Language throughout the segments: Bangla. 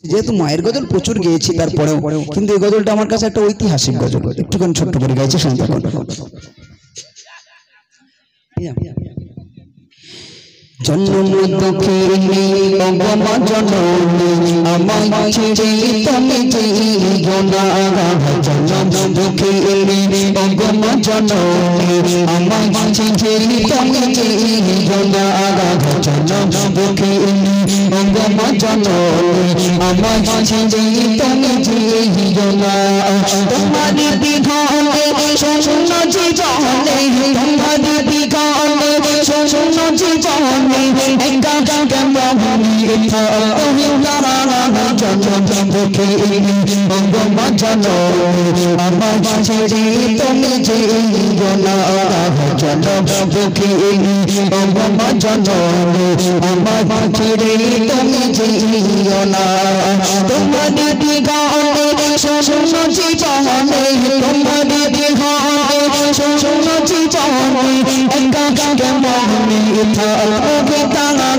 যেহেতু মায়ের গজল প্রচুর গেয়েছি তারপরেও কিন্তু এই গজলটা আমার কাছে একটা ঐতিহাসিক গজল, একটুখানি ছোট্ট করে গাইছে শুনতে পারো। জন্ম দুঃখিনী অগমা জননী আমায় ছেড়ে তুমি যেও না। জন্ম দুঃখিনী অগমা জননী আমায় ছেড়ে তুমি যেও না। জন্ম দুঃখিনী অগমা জননী আমায় ছেড়ে তুমি যেও না। তোমার বিঘনে শোষণ জীবনে, তোমার বিঘনে শোষণ জীবনে একা কেমনি তুমি তারা জন্ম দুঃখিনী অগমা জননী আমায় ছেড়ে তুমি যেও না। জন্ম দুঃখিনী অগমা জননী আমায় ছেড়ে তুমি যেও না। তোমার বিঘনে শোষণ জীবনে, তোমার বিঘনে শোষণ জীবনে একা কেমনি তুমি তারা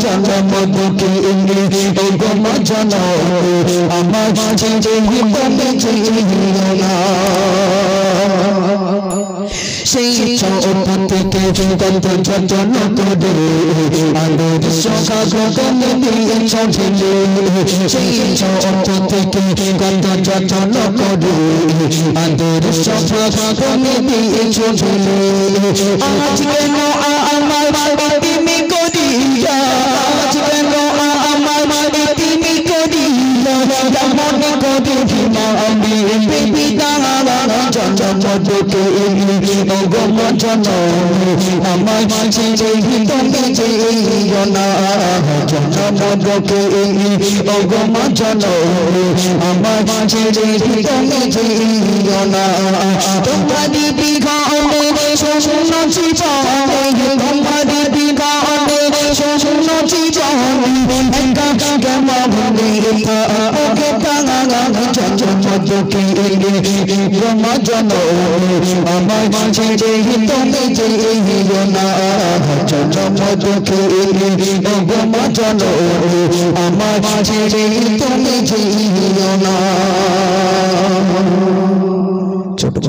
জন্ম দুঃখিনী অগমা জননী আমায় ছেড়ে তুমি যেও না। সেই ছোট থেকে কত যত্ন করে আলোর সখা গগনে দিয়েছ ঝিলে। সেই ছোট থেকে কত যত্ন করে আলোর সখা গগনে দিয়েছ ঝিলে। আজ কেন আমার তুমি করিয়া, আজ কেন আমার তুমি করিয়া মনে করি না আমি পিতা জন্ম দুঃখিনী অগমা জননী আমায় ছেড়ে তুমি যেও না। জন্ম দুঃখিনী অগমা জননী আমায় ছেড়ে তুমি যেও না। তোমার বিঘনে শোষণ জীবনে, তোমার বিঘনে শোষণ জীবনে একা কেমনি ওকে তারা জন্ম দুঃখিনী অগমা জননী আমায় ছেড়ে তুমি যেও না। জন্ম দুঃখিনী অগমা জননী আমায় ছেড়ে তুমি যেও না। ছোট